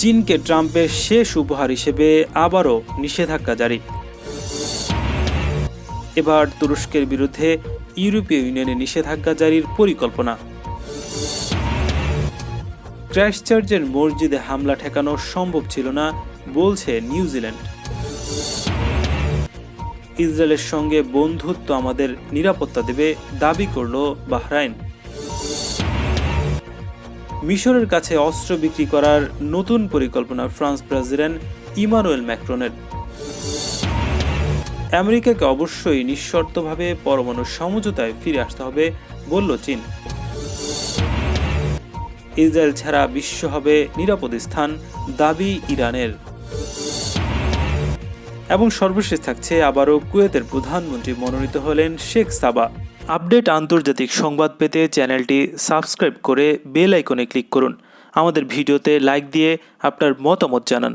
চীনকে ট্রাম্পের শেষ উপহার হিসেবে আবারও নিষেধাজ্ঞা জারি। এবার তুরস্কের বিরুদ্ধে ইউরোপীয় ইউনিয়নে নিষেধাজ্ঞা জারির পরিকল্পনা। ক্রাইস্টচার্চের মসজিদে হামলা ঠেকানো সম্ভব ছিল না বলছে নিউজিল্যান্ড। ইসরায়েলের সঙ্গে বন্ধুত্ব আমাদের নিরাপত্তা দেবে দাবি করল বাহরাইন। মিশরের কাছে অস্ত্র বিক্রি করার নতুন পরিকল্পনা ফ্রান্স প্রেসিডেন্ট ইমানুয়েল ম্যাক্রনের। আমেরিকাকে অবশ্যই নিঃশর্তভাবে পরমাণু সমঝোতায় ফিরে আসতে হবে বলল চীন। ইসরায়েল ছাড়া বিশ্ব হবে নিরাপদ স্থান দাবি ইরানের। এবং সর্বশেষ থাকছে আবারও কুয়েতের প্রধানমন্ত্রী মনোনীত হলেন শেখ সাবা। আপডেট আন্তর্জাতিক সংবাদ পেতে চ্যানেলটি সাবস্ক্রাইব করে বেল আইকনে ক্লিক করুন। আমাদের ভিডিওতে লাইক দিয়ে আপনার মতামত জানান।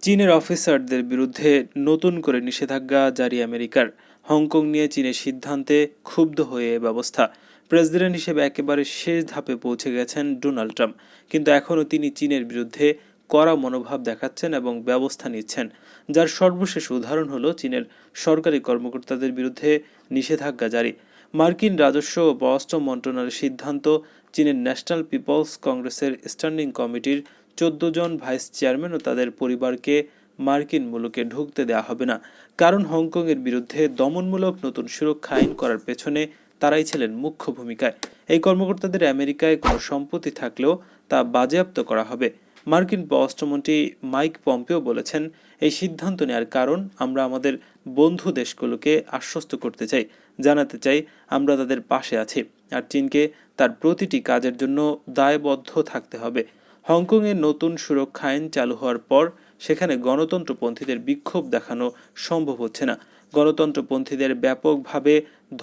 চীনের অফিসারদের বিরুদ্ধে নতুন করে নিষেধাজ্ঞা জারি আমেরিকার। হংকং নিয়ে চীনের সিদ্ধান্তে ক্ষুব্ধ হয়ে ব্যবস্থা। প্রেসিডেন্ট হিসেবে একেবারে শেষ ধাপে পৌঁছে গেছেন ডোনাল্ড ট্রাম্প, কিন্তু এখনও তিনি চীনের বিরুদ্ধে কড়া মনোভাব দেখাচ্ছেন এবং ব্যবস্থা নিচ্ছেন, যার সর্বশেষ উদাহরণ হলো চীনের সরকারি কর্মকর্তাদের বিরুদ্ধে নিষেধাজ্ঞা জারি। মার্কিন রাজস্ব ও পররাষ্ট্র মন্ত্রণালয়ের সিদ্ধান্ত, চীনের ন্যাশনাল পিপলস কংগ্রেসের স্ট্যান্ডিং কমিটির 14 জন ভাইস চেয়ারম্যান ও তাদের পরিবারকে মার্কিন মুলুকে ঢুকতে দেওয়া হবে না, কারণ হংকংয়ের বিরুদ্ধে দমনমূলক নতুন সুরক্ষা আইন করার পেছনে তারাই ছিলেন মুখ্য ভূমিকায়। এই কর্মকর্তাদের আমেরিকায় কোনো সম্পত্তি থাকলেও তা বাজেয়াপ্ত করা হবে। মার্কিন পররাষ্ট্রমন্ত্রী মাইক পম্পেও বলেছেন, এই সিদ্ধান্ত নেওয়ার কারণ আমরা আমাদের বন্ধু দেশগুলোকে আশ্বস্ত করতে চাই, জানাতে চাই আমরা তাদের পাশে আছি, আর চীনকে তার প্রতিটি কাজের জন্য দায়বদ্ধ থাকতে হবে। হংকংয়ের নতুন সুরক্ষা আইন চালু হওয়ার পর সেখানে গণতন্ত্রপন্থীদের বিক্ষোভ দেখানো সম্ভব হচ্ছে না। গণতন্ত্রপন্থীদের ব্যাপকভাবে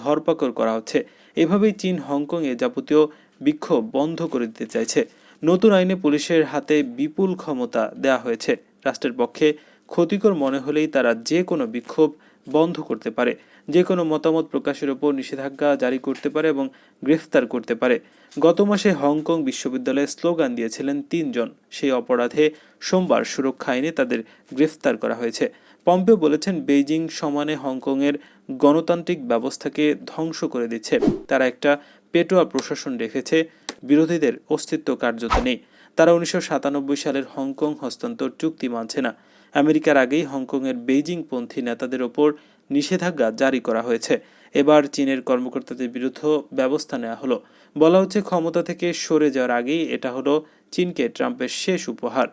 ধরপাকড় করা হচ্ছে। এভাবেই চীন হংকংয়ে যাবতীয় বিক্ষোভ বন্ধ করে দিতে চাইছে। নতুন আইনে পুলিশের হাতে বিপুল ক্ষমতা দেওয়া হয়েছে। রাষ্ট্রের পক্ষে ক্ষতিকর মনে হলেই তারা যে কোনো বিক্ষোভ বন্ধ করতে পারে, যে কোনো মতামত প্রকাশের ওপর নিষেধাজ্ঞা জারি করতে পারে এবং গ্রেফতার করতে পারে। গত মাসে হংকং বিশ্ববিদ্যালয়ে স্লোগান দিয়েছিলেন 3 জন। সেই অপরাধে সোমবার সুরক্ষা আইনে তাদের গ্রেফতার করা হয়েছে। পম্পেও বলেছেন, বেইজিং সমানে হংকংয়ের গণতান্ত্রিক ব্যবস্থাকে ধ্বংস করে দিচ্ছে। তারা একটা পেটোয়া প্রশাসন রেখেছে, বিরোধীদের অস্তিত্ব কার্যত নেই। তারা 1997 সালের হংকং হস্তান্তর চুক্তি মানছে না। আমেরিকার আগেই হংকংয়ের বেইজিংপন্থী নেতাদের ওপর নিষেধাজ্ঞা জারি করা হয়েছে। এবার চীনের কর্মকর্তাদের বিরুদ্ধে ব্যবস্থা নেওয়া হলো। বলা হচ্ছে, ক্ষমতা থেকে সরে যাওয়ার আগেই এটা হলো চীনকে ট্রাম্পের শেষ উপহার।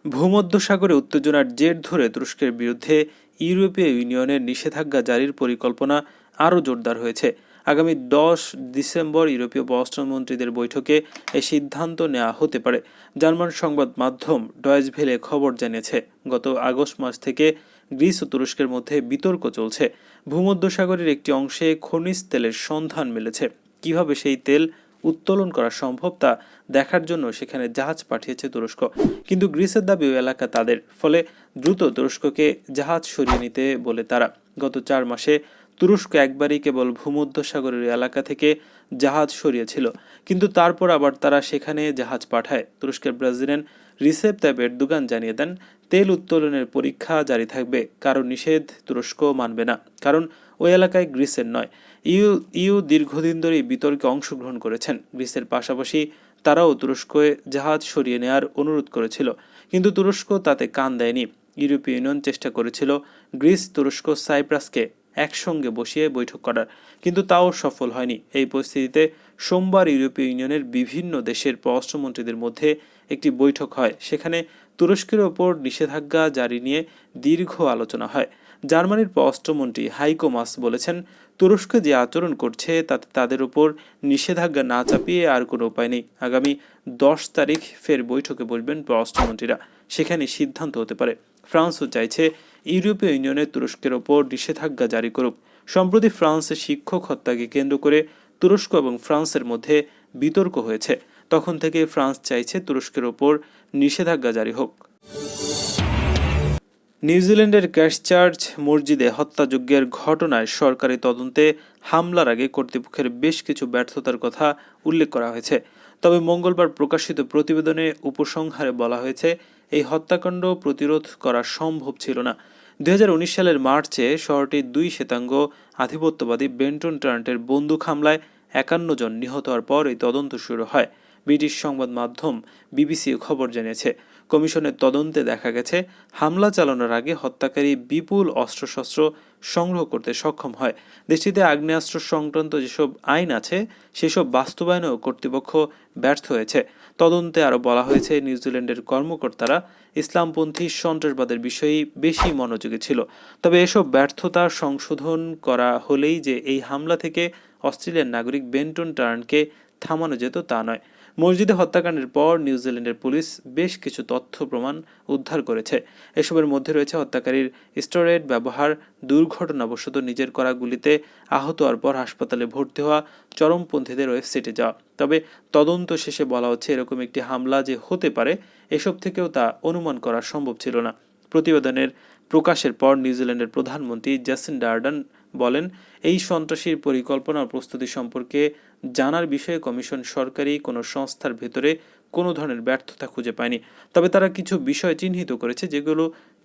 ভূমধ্যসাগরে উত্তেজনার জের ধরে তুরস্কের বিরুদ্ধে ইউরোপীয় ইউনিয়নের নিষেধাজ্ঞা জারির পরিকল্পনা আরও জোরদার হয়েছে। আগামী 10 ডিসেম্বর ইউরোপীয় পররাষ্ট্রমন্ত্রীদের বৈঠকে এই সিদ্ধান্ত নেওয়া হতে পারে। জার্মান সংবাদ মাধ্যম ডয়েচ ভেলে খবর জানিয়েছে, গত আগস্ট মাস থেকে গ্রিস ও তুরস্কের মধ্যে বিতর্ক চলছে। ভূমধ্যসাগরের একটি অংশে খনিজ তেলের সন্ধান মিলেছে। কিভাবে সেই তেল উত্তোলন করা সম্ভব তা দেখার জন্য সেখানে জাহাজ পাঠিয়েছে তুরস্ক, কিন্তু গ্রিসের দাবি ওই এলাকা তাদের, ফলে দ্রুত তুরস্ককে জাহাজ সরিয়ে নিতে বলে তারা। গত 4 মাসে তুরস্ক একবারই কেবল ভূমধ্যসাগরের এলাকা থেকে জাহাজ সরিয়েছিল, কিন্তু তারপর আবার তারা সেখানে জাহাজ পাঠায়। তুরস্কের প্রেসিডেন্ট রিসেপ তাইপ এরদোগান জানিয়ে দেন, তেল উত্তোলনের পরীক্ষা জারি থাকবে, কারণ নিষেধ তুরস্ক মানবে না, কারণ ওই এলাকায় গ্রিসের নয়। ইউ দীর্ঘদিন ধরেই বিতর্কে অংশগ্রহণ করেছেন। গ্রিসের পাশাপাশি তারাও তুরস্কে জাহাজ সরিয়ে নেওয়ার অনুরোধ করেছিল, কিন্তু তুরস্ক তাতে কান দেয়নি। ইউরোপীয় ইউনিয়ন চেষ্টা করেছিল গ্রিস, তুরস্ক, সাইপ্রাসকে একসঙ্গে বসিয়ে বৈঠক করার, কিন্তু তাও সফল হয়নি। এই পরিস্থিতিতে সোমবার ইউরোপীয় ইউনিয়নের বিভিন্ন দেশের পররাষ্ট্রমন্ত্রীদের মধ্যে একটি বৈঠক হয়। সেখানে তুরস্কের ওপর নিষেধাজ্ঞা জারি নিয়ে দীর্ঘ আলোচনা হয়। জার্মানির পররাষ্ট্রমন্ত্রী হাইকো মাস বলেছেন, তুরস্ক যে আচরণ করছে তাতে তাদের উপর নিষেধাজ্ঞা না চাপিয়ে আর কোনো উপায় নেই। আগামী 10 তারিখ ফের বৈঠকে বসবেন পররাষ্ট্রমন্ত্রীরা, সেখানে সিদ্ধান্ত হতে পারে। ফ্রান্সও চাইছে ইউরোপীয় ইউনিয়নের তুরস্কের ওপর নিষেধাজ্ঞা জারি করুক। সম্প্রতি ফ্রান্সের শিক্ষক হত্যাকে কেন্দ্র করে তুরস্ক এবং ফ্রান্সের মধ্যে বিতর্ক হয়েছে। তখন থেকে ফ্রান্স চাইছে তুরস্কের ওপর নিষেধাজ্ঞা জারি হোক। নিউজিল্যান্ডের ক্রাইস্টচার্চ মসজিদে হত্যাযজ্ঞের ঘটনায় সরকারি তদন্তে হামলার আগে কর্তৃপক্ষের বেশ কিছু ব্যর্থতার কথা উল্লেখ করা হয়েছে। তবে মঙ্গলবার প্রকাশিত প্রতিবেদনে উপসংহারে বলা হয়েছে, এই হত্যাকাণ্ড প্রতিরোধ করা সম্ভব ছিল না। 2019 সালের মার্চে শহরটির 2 শ্বেতাঙ্গ আধিপত্যবাদী বেন্টন টার্ন্টের বন্দুক হামলায় 51 জন নিহত হওয়ার পর এই তদন্ত শুরু হয়। ব্রিটিশ সংবাদ মাধ্যম বিবিসি খবর জানিয়েছে, কমিশনের তদন্তে দেখা গেছে হামলা চালানোর আগে হত্যাকারী বিপুল অস্ত্রশস্ত্র সংগ্রহ করতে সক্ষম হয়। দেশটিতে আগ্নেয়াস্ত্র সংক্রান্ত যেসব আইন আছে সেসব বাস্তবায়নেও কর্তৃপক্ষ ব্যর্থ হয়েছে। তদন্তে আরও বলা হয়েছে, নিউজিল্যান্ডের কর্মকর্তারা ইসলামপন্থী সন্ত্রাসবাদের বিষয়েই বেশি মনোযোগী ছিল। তবে এসব ব্যর্থতা সংশোধন করা হলেই যে এই হামলা থেকে অস্ট্রেলিয়ার নাগরিক বেন্টন টার্নকে থামানো যেত তা নয়। মসজিদে হত্যাকাণ্ডের পর নিউজিল্যান্ডের পুলিশ বেশ কিছু তথ্য প্রমাণ উদ্ধার করেছে। এসবের মধ্যে রয়েছে হত্যাকারীর স্টেরয়েড ব্যবহার, দুর্ঘটনাবশত নিজের করা গুলিতে আহত হওয়ার পর হাসপাতালে ভর্তি হওয়া, চরমপন্থীদের ওয়েবসাইটে যাওয়া। তবে তদন্ত শেষে বলা হচ্ছে, এরকম একটি হামলা যে হতে পারে এসব থেকেও তা অনুমান করা সম্ভব ছিল না। প্রতিবেদনের প্রকাশের পর নিউজিল্যান্ডের প্রধানমন্ত্রী জ্যাসিন্ডা আর্ডার্ন বলেন, এই সন্ত্রাসীর পরিকল্পনা ও প্রস্তুতি সম্পর্কে জানার বিষয়ে কমিশন সরকারি কোনো সংস্থার ভেতরে কোনো ধরনের ব্যর্থতা খুঁজে পায়নি। তবে তারা কিছু বিষয় চিহ্নিত করেছে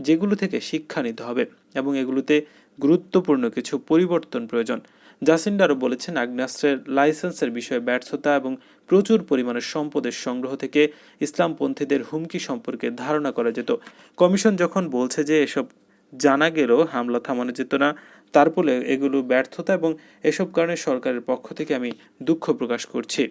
যেগুলো থেকে শিক্ষা নিতে হবে এবং এগুলোতে গুরুত্বপূর্ণ কিছু পরিবর্তন প্রয়োজন। জাসিন্ডা আরও বলেছেন, আগ্নেয়াস্ত্রের লাইসেন্সের বিষয়ে ব্যর্থতা এবং প্রচুর পরিমাণে সম্পদের সংগ্রহ থেকে ইসলামপন্থীদের হুমকি সম্পর্কে ধারণা করা যেত। কমিশন যখন বলছে যে এসব জানা গেলেও হামলা থামানো যেত না, তারপরে এগুলো ব্যর্থতা এবং এসব কারণে সরকারের পক্ষ থেকে আমি দুঃখ প্রকাশ করছি।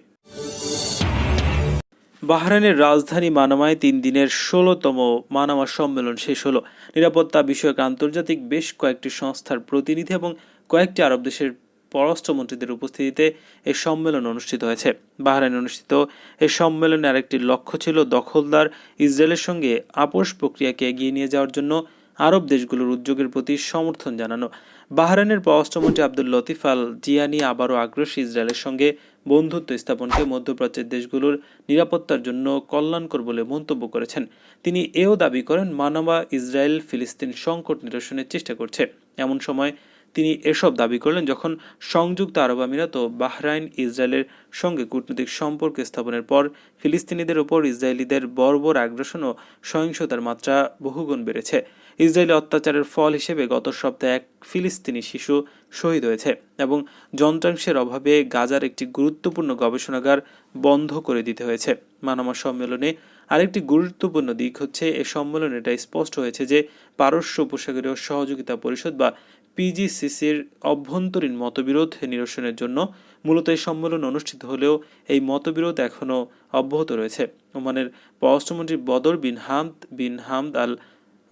বাহরাইনের রাজধানী মানামায় 3 দিনের 16তম মানামা সম্মেলন শেষ হলো। নিরাপত্তা বিষয়ক আন্তর্জাতিক বেশ কয়েকটি সংস্থার প্রতিনিধি এবং কয়েকটি আরব দেশের পররাষ্ট্রমন্ত্রীদের উপস্থিতিতে এই সম্মেলন অনুষ্ঠিত হয়েছে। বাহরাইনে অনুষ্ঠিত এই সম্মেলনে আরেকটি লক্ষ্য ছিল দখলদার ইসরায়েলের সঙ্গে আপোষ প্রক্রিয়াকে এগিয়ে নিয়ে যাওয়ার জন্য আরব দেশগুলোর উদ্যোগের প্রতি সমর্থন জানানো। বাহরাইনের পররাষ্ট্রমন্ত্রী আব্দুল লতিফ আল জিয়ানি আবারও আগ্রাসী ইসরায়েলের সঙ্গে বন্ধুত্ব স্থাপনকে মধ্যপ্রাচ্যের দেশগুলোর নিরাপত্তার জন্য কল্যাণকর বলে মন্তব্য করেছেন। তিনি এও দাবি করেন, মানবা ইসরায়েল ফিলিস্তিন সংকট নিরসনের চেষ্টা করছে। এমন সময় তিনি এসব দাবি করলেন যখন সংযুক্ত আরব আমিরাত ও বাহরাইন ইসরায়েলের সঙ্গে কূটনৈতিক সম্পর্ক স্থাপনের পর ফিলিস্তিনিদের ওপর ইসরায়েলিদের বর্বর আগ্রাসন ও সহিংসতার মাত্রা বহুগুণ বেড়েছে। ইসরায়েলি অত্যাচারের ফল হিসেবে গত সপ্তাহে এক ফিলিস্তিনি শিশু শহীদ হয়েছে এবং যন্ত্রাংশের অভাবে গাজার একটি গুরুত্বপূর্ণ গবেষণাগার বন্ধ করে দিতে হয়েছে। মানামা সম্মেলনে আরেকটি গুরুত্বপূর্ণ দিক হচ্ছে, এ সম্মেলনে এটা স্পষ্ট হয়েছে যে পারস্য উপসাগরীয় সহযোগিতা পরিষদ বা পিজিসিসির অভ্যন্তরীণ মতবিরোধ নিরসনের জন্য মূলত এই সম্মেলন অনুষ্ঠিত হলেও এই মতবিরোধ এখনও অব্যাহত রয়েছে। ওমানের পররাষ্ট্রমন্ত্রী বদর বিন হামদ আল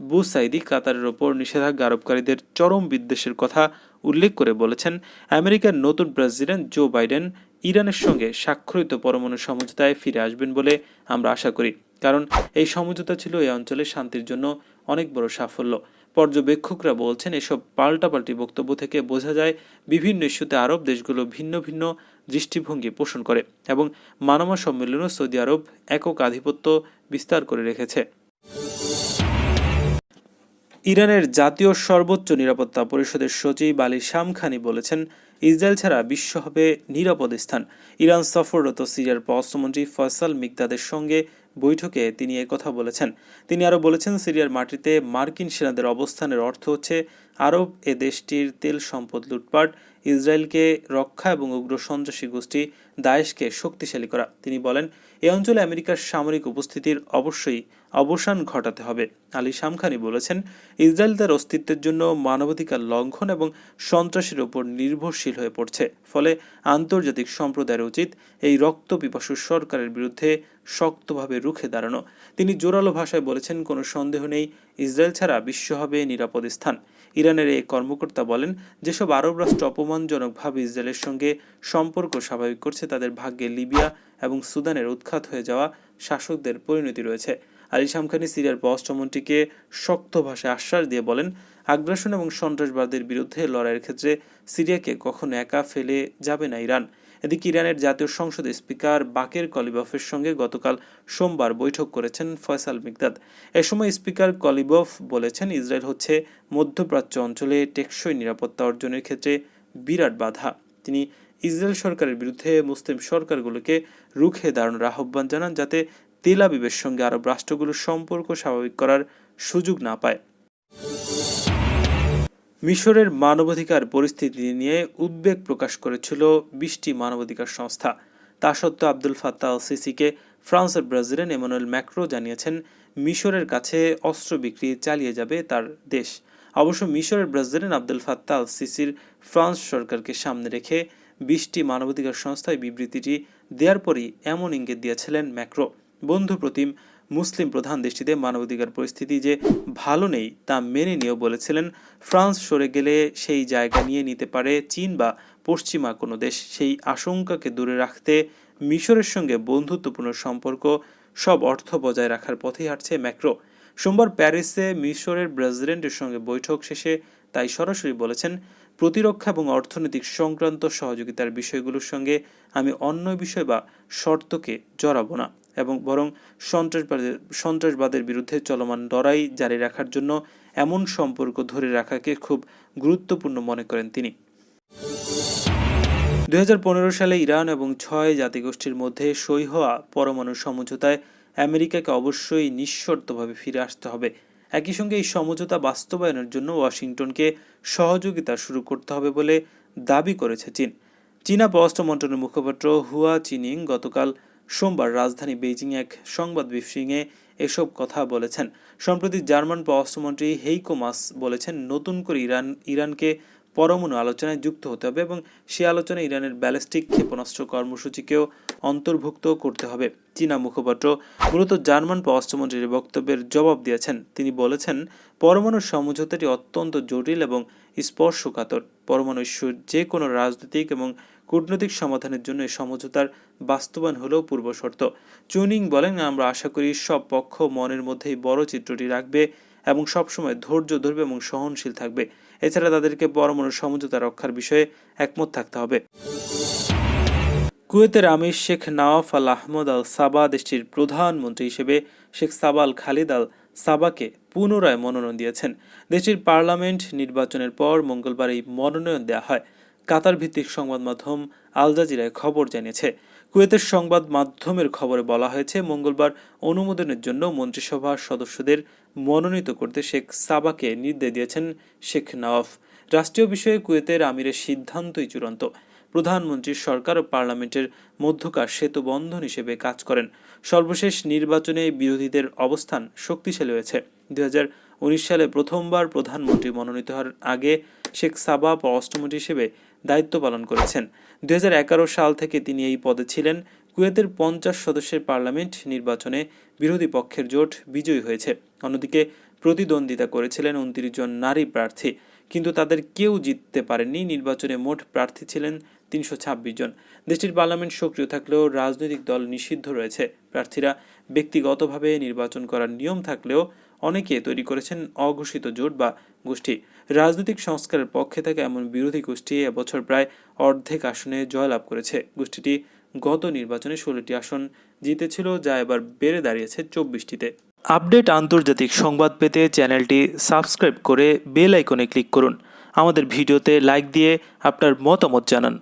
বুসাইদি কাতারের ওপর নিষেধাজ্ঞা আরোপকারীদের চরম বিদ্বেষের কথা উল্লেখ করে বলেছেন, আমেরিকার নতুন প্রেসিডেন্ট জো বাইডেন ইরানের সঙ্গে স্বাক্ষরিত পরমাণু সমঝোতায় ফিরে আসবেন বলে আমরা আশা করি, কারণ এই সমঝোতা ছিল এই অঞ্চলের শান্তির জন্য অনেক বড় সাফল্য। পর্যবেক্ষকরা বলছেন, এসব পাল্টাপাল্টি বক্তব্য থেকে বোঝা যায় বিভিন্ন ইস্যুতে আরব দেশগুলো ভিন্ন ভিন্ন দৃষ্টিভঙ্গি পোষণ করে এবং মানামা সম্মেলনে সৌদি আরব একক আধিপত্য বিস্তার করে রেখেছে। ইরানের জাতীয় সর্বোচ্চ নিরাপত্তা পরিষদের সচিব আলী শামখানি বলেছেন, ইসরায়েল ছাড়া বিশ্ব হবে নিরাপদ স্থান। ইরান সফররত সিরিয়ার পররাষ্ট্রমন্ত্রী ফয়সাল মিকদাদের সঙ্গে বৈঠকে তিনি কথা বলেছেন। তিনি আরও বলেছেন, সিরিয়ার মাটিতে মার্কিন সেনাদের অবস্থানের অর্থ হচ্ছে আরব এ দেশটির তেল সম্পদ লুটপাট, ইসরায়েলকে রক্ষা এবং উগ্র সন্ত্রাসী গোষ্ঠী দায়েশকে শক্তিশালী করা। তিনি বলেন, এ অঞ্চলে আমেরিকার সামরিক উপস্থিতির অবশ্যই অবসান ঘটাতে হবে। আলী শামখানি বলেছেন, ইসরায়েল তার অস্তিত্বের জন্য মানবাধিকার লঙ্ঘন এবং সন্ত্রাসের উপর নির্ভরশীল হয়ে পড়ছে। ফলে আন্তর্জাতিক সম্প্রদায়ের উচিত এই রক্তপিপাসু সরকারের বিরুদ্ধে শক্তভাবে রুখে দাঁড়ানো। তিনি জোরালো ভাষায় বলেছেন, কোনো সন্দেহ নেই ইসরায়েল ছাড়া বিশ্ব হবে নিরাপদ স্থান। ইরানের এই কর্মকর্তা বলেন, যেসব আরব রাষ্ট্র অপমানজনকভাবে ইসরায়েলের সঙ্গে সম্পর্ক স্বাভাবিক করছে তাদের ভাগ্যে লিবিয়া এবং সুদানের উৎখাত হয়ে যাওয়া শাসকদের পরিণতি রয়েছে। আলী শামখানি সিরিয়ার পররাষ্ট্রমন্ত্রীকে শক্ত ভাষায় আশ্বাস দিয়ে বলেন, আগ্রাসন এবং সন্ত্রাসবাদের বিরুদ্ধে লড়াইয়ের ক্ষেত্রে সিরিয়াকে কখনো একা ফেলে যাবে না ইরান। এদিকে ইরানের জাতীয় সংসদের স্পিকার বাকের কলিবফের সঙ্গে গতকাল সোমবার বৈঠক করেছেন ফয়সাল মিকদাদ। এ সময় স্পিকার কলিবফ বলেছেন, ইসরায়েল হচ্ছে মধ্যপ্রাচ্য অঞ্চলে টেকসই নিরাপত্তা অর্জনের ক্ষেত্রে বিরাট বাধা। তিনি ইসরায়েল সরকারের বিরুদ্ধে মুসলিম সরকারগুলোকে রুখে দাঁড়ানোর আহ্বান জানান, যাতে তেল আবিবের সঙ্গে আরব রাষ্ট্রগুলোর সম্পর্ক স্বাভাবিক করার সুযোগ না পায়। মিশরের মানবাধিকার পরিস্থিতি নিয়ে উদ্বেগ প্রকাশ করেছিল 20টি মানবাধিকার সংস্থা। তা সত্ত্বেও আবদুল ফাত্তাহ আল সিসিকে ফ্রান্সের প্রেসিডেন্ট এমানুয়েল ম্যাক্রো জানিয়েছেন মিশরের কাছে অস্ত্র বিক্রি চালিয়ে যাবে তার দেশ। অবশ্য মিশরের প্রেসিডেন্ট আবদুল ফাত্তাহ আল সিসির ফ্রান্স সরকারকে সামনে রেখে 20টি মানবাধিকার সংস্থায় বিবৃতিটি দেওয়ার পরই এমন ইঙ্গিত দিয়েছিলেন ম্যাক্রো। বন্ধুপ্রতিম মুসলিম প্রধান দেশটিতে মানবাধিকার পরিস্থিতি যে ভালো নেই তা মেনে নিয়েও বলেছিলেন, ফ্রান্স সরে গেলে সেই জায়গা নিয়ে নিতে পারে চীন বা পশ্চিমা কোনো দেশ। সেই আশঙ্কাকে দূরে রাখতে মিশরের সঙ্গে বন্ধুত্বপূর্ণ সম্পর্ক সব অর্থ বজায় রাখার পথেই হাঁটছে ম্যাক্রো। সোমবার প্যারিসে মিশরের প্রেসিডেন্টের সঙ্গে বৈঠক শেষে তাই সরাসরি বলেছেন, প্রতিরক্ষা এবং অর্থনৈতিক সংক্রান্ত সহযোগিতার বিষয়গুলোর সঙ্গে আমি অন্য বিষয় বা শর্তকে জড়াবো না, এবং বরং সন্ত্রাসবাদের বিরুদ্ধে চলমান লড়াই জারি রাখার জন্য এমন সম্পর্ক ধরে রাখাকে খুব গুরুত্বপূর্ণ মনে করেন তিনি। 2015 সালে ইরান এবং 6 জাতিগোষ্ঠীর মধ্যে সই হওয়া পরমাণু সমঝোতায় আমেরিকাকে অবশ্যই নিঃশর্তভাবে ফিরে আসতে হবে। একই সঙ্গে এই সমঝোতা বাস্তবায়নের জন্য ওয়াশিংটনকে সহযোগিতা শুরু করতে হবে বলে দাবি করেছে চীন। চীনা পররাষ্ট্র মন্ত্রণালয়ের মুখপাত্র হুয়া চিনিং গতকাল সোমবার রাজধানী বেইজিং এক সংবাদ ব্রিফিংয়ে এসব কথা বলেছেন। সম্প্রতি জার্মান পররাষ্ট্রমন্ত্রী হেইকো মাস বলেছেন, নতুন করে ইরানকে পরমাণু আলোচনায় যুক্ত হতে হবে এবং সে আলোচনায় ইরানের ব্যালিস্টিক ক্ষেপণাস্ত্র কর্মসূচিকেও অন্তর্ভুক্ত করতে হবে। চীনা মুখপাত্র মূলত জার্মান পররাষ্ট্রমন্ত্রীর বক্তব্যের জবাব দিয়েছেন। তিনি বলেছেন, পরমাণু সমঝোতাটি অত্যন্ত জটিল এবং স্পর্শকাতর। পরমাণু ইস্যুর যে কোনো রাজনৈতিক এবং কূটনৈতিক সমাধানের জন্য এই সমঝোতার বাস্তবায়ন হলেও পূর্বশর্ত। চুনিং বলেন, আমরা আশা করি সব পক্ষ মনের মধ্যেই বড় চিত্রটি রাখবে এবং সবসময় ধৈর্য ধরবে এবং সহনশীল থাকবে। এছাড়া তাদেরকে পরমাণু সমঝোতা রক্ষার বিষয়ে একমত থাকতে হবে। কুয়েতের আমির শেখ নওয়াফ আল আহমদ আল সাবা দেশটির প্রধানমন্ত্রী হিসেবে শেখ সাবা আল খালিদ আল সাবাকে পুনরায় মনোনয়ন দিয়েছেন। দেশটির পার্লামেন্ট নির্বাচনের পর মঙ্গলবার এই মনোনয়ন দেওয়া হয়। কাতার ভিত্তিক সংবাদ মাধ্যম আল জাজিরায় খবর জানিয়েছে। কুয়েতের সংবাদ মাধ্যমের খবরে বলা হয়েছে, মঙ্গলবার অনুমোদনের জন্য মন্ত্রিসভার সদস্যদের মনোনীত করতে শেখ সাবাকে নির্দেশ দিয়েছেন শেখ নওয়াফ। রাষ্ট্রীয় বিষয়ে কুয়েতের আমিরের সিদ্ধান্তই চূড়ান্ত। প্রধানমন্ত্রীর সরকার ও পার্লামেন্টের মধ্যকার সেতু বন্ধন হিসেবে কাজ করেন। সর্বশেষ নির্বাচনে বিরোধীদের অবস্থান শক্তিশালী হয়েছে। 2019 সালে প্রথমবার প্রধানমন্ত্রী মনোনীত হওয়ার আগে শেখ সাবা পররাষ্ট্রমন্ত্রী হিসেবে দায়িত্ব পালন করেছেন। 2011 সাল থেকে তিনি এই পদে ছিলেন। কুয়েতের 50 সদস্যের পার্লামেন্ট নির্বাচনে বিরোধী পক্ষের জোট বিজয়ী হয়েছে। অন্যদিকে প্রতিদ্বন্দ্বিতা করেছিলেন 29 জন নারী প্রার্থী, কিন্তু তাদের কেউ জিততে পারেননি। নির্বাচনে মোট প্রার্থী ছিলেন 326 জন। দেশটির পার্লামেন্ট সক্রিয় থাকলেও রাজনৈতিক দল নিষিদ্ধ রয়েছে। প্রার্থীরা ব্যক্তিগতভাবে নির্বাচন করার নিয়ম থাকলেও অনেকে তৈরি করেছেন অঘোষিত জোট বা গোষ্ঠী। রাজনৈতিক সংস্কারের পক্ষে থাকা এমন বিরোধী গোষ্ঠী এবছর প্রায় অর্ধেক আসনে জয়লাভ করেছে। গোষ্ঠীটি গত নির্বাচনে 16টি আসন জিতেছিল, যা এবার বেড়ে দাঁড়িয়েছে 24টিতে। আপডেট আন্তর্জাতিক সংবাদ পেতে চ্যানেলটি সাবস্ক্রাইব করে বেল আইকনে ক্লিক করুন। আমাদের ভিডিওতে লাইক দিয়ে আপনার মতামত জানান।